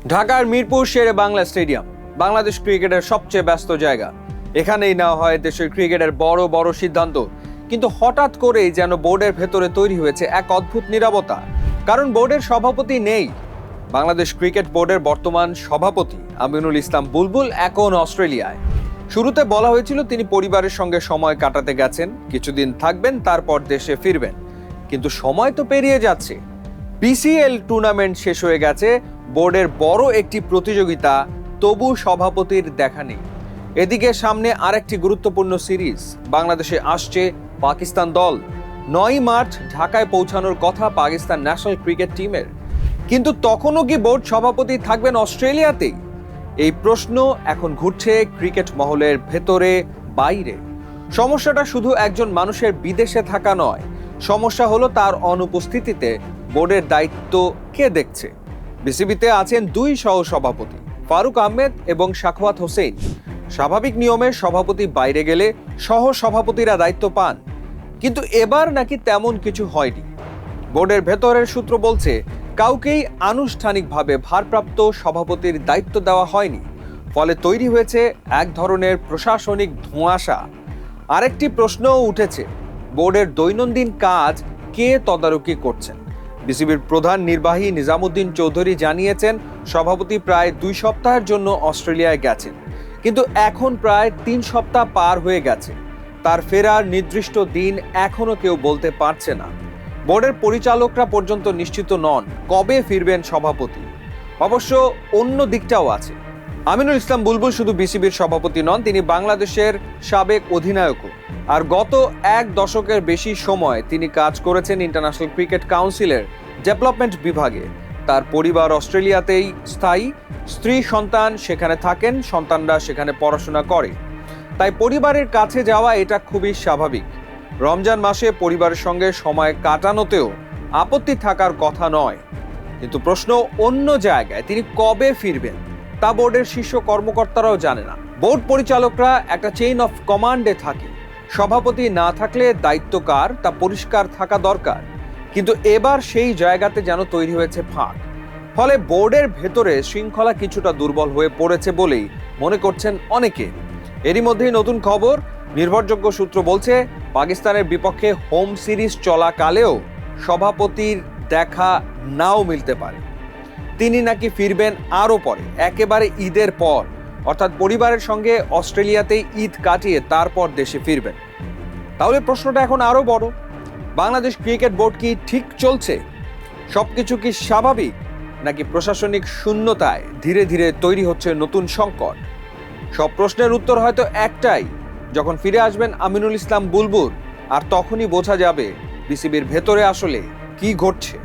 ঢাকার মিরপুর শেরে বাংলা স্টেডিয়াম বাংলাদেশ ক্রিকেটের সবচেয়ে ব্যস্ত জায়গা। এখানেই নেওয়া হয় দেশের ক্রিকেটের বড় বড় সিদ্ধান্ত। কিন্তু হঠাৎ করেই যেন বোর্ডের ভেতরে তৈরি হয়েছে এক অদ্ভুত নীরবতা। কারণ বোর্ডের সভাপতি নেই। বাংলাদেশ ক্রিকেট বোর্ডের বর্তমান সভাপতি আমিনুল ইসলাম বুলবুল এখন অস্ট্রেলিয়ায়। শুরুতে বলা হয়েছিল তিনি পরিবারের সঙ্গে সময় কাটাতে গেছেন, কিছুদিন থাকবেন, তারপর দেশে ফিরবেন। কিন্তু সময় তো পেরিয়ে যাচ্ছে। বিসিএল টুর্নামেন্ট শেষ হয়ে গেছে, বোর্ডের বড় একটি প্রতিযোগিতা, তবু সভাপতির দেখা নেই। এদিকে সামনে আরেকটি গুরুত্বপূর্ণ সিরিজ, বাংলাদেশে আসছে পাকিস্তান দল। 9 মার্চ ঢাকায় পৌঁছানোর কথা পাকিস্তান ন্যাশনাল ক্রিকেট টিমের। কিন্তু তখনও কি বোর্ড সভাপতি থাকবেন অস্ট্রেলিয়াতেই? এই প্রশ্ন এখন ঘুরছে ক্রিকেট মহলের ভেতরে বাইরে। সমস্যাটা শুধু একজন মানুষের বিদেশে থাকা নয়, সমস্যা হলো তার অনুপস্থিতিতে বোর্ডের দায়িত্ব কে দেখছে। বিসিবিতে আছেন 2 সহসভাপতি, ফারুক আহমেদ এবং সাখাওয়াত হোসেন। স্বাভাবিক নিয়মে সভাপতি বাইরে গেলে সহসভাপতিরা দায়িত্ব পান, কিন্তু এবার নাকি তেমন কিছু হয়নি। বোর্ডের ভেতরের সূত্র বলছে কাউকেই আনুষ্ঠানিকভাবে ভারপ্রাপ্ত সভাপতির দায়িত্ব দেওয়া হয়নি। ফলে তৈরি হয়েছে এক ধরনের প্রশাসনিক ধোঁয়াশা। আরেকটি প্রশ্নও উঠেছে, বোর্ডের দৈনন্দিন কাজ কে তদারকি করছেন? বিসিবির প্রধান নির্বাহী নিজামুদ্দিন চৌধুরী জানিয়েছেন সভাপতি প্রায় 2 সপ্তাহের জন্য অস্ট্রেলিয়ায় গেছেন, কিন্তু এখন প্রায় 3 সপ্তাহ পার হয়ে গেছে। তার ফেরার নির্দিষ্ট দিন এখনো কেউ বলতে পারছে না। বোর্ডের পরিচালকরা পর্যন্ত নিশ্চিত নন কবে ফিরবেন সভাপতি। অবশ্য অন্য দিকটাও আছে। আমিনুল ইসলাম বুলবুল শুধু বিসিবির সভাপতি নন, তিনি বাংলাদেশের সাবেক অধিনায়কও। আর গত 1 দশকের বেশি সময় তিনি কাজ করেছেন ইন্টারন্যাশনাল ক্রিকেট কাউন্সিলের ডেভেলপমেন্ট বিভাগে। তার পরিবার অস্ট্রেলিয়াতেই স্থায়ী, স্ত্রী সন্তান সেখানে থাকেন, সন্তানরা সেখানে পড়াশোনা করে। তাই পরিবারের কাছে যাওয়া এটা খুবই স্বাভাবিক। রমজান মাসে পরিবারের সঙ্গে সময় কাটানোতেও আপত্তি থাকার কথা নয়। কিন্তু প্রশ্ন অন্য জায়গায়, তিনি কবে ফিরবেন তা বোর্ডের শীর্ষ কর্মকর্তারাও জানে না। বোর্ড পরিচালকরা একটা চেইন অফ কমান্ডে থাকে। সভাপতি না থাকলে দায়িত্ব কার তা পরিষ্কার থাকা দরকার। কিন্তু এবার সেই জায়গাতে যেন তৈরি হয়েছে ফাঁক। ফলে বোর্ডের ভেতরে শৃঙ্খলা কিছুটা দুর্বল হয়ে পড়েছে বলেই মনে করছেন অনেকে। এরই মধ্যেই নতুন খবর, নির্ভরযোগ্য সূত্র বলছে পাকিস্তানের বিপক্ষে হোম সিরিজ চলাকালেও সভাপতির দেখা নাও মিলতে পারে। তিনি নাকি ফিরবেন আরও পরে, একেবারে ঈদের পর, অর্থাৎ পরিবারের সঙ্গে অস্ট্রেলিয়াতেই ঈদ কাটিয়ে তারপর দেশে ফিরবেন। তাহলে প্রশ্নটা এখন আরও বড়, বাংলাদেশ ক্রিকেট বোর্ড কি ঠিক চলছে? সবকিছু কি স্বাভাবিক, নাকি প্রশাসনিক শূন্যতায় ধীরে ধীরে তৈরি হচ্ছে নতুন সংকট? সব প্রশ্নের উত্তর হয়তো একটাই, যখন ফিরে আসবেন আমিনুল ইসলাম বুলবুল, আর তখনই বোঝা যাবে বিসিবির ভেতরে আসলে কি ঘটছে।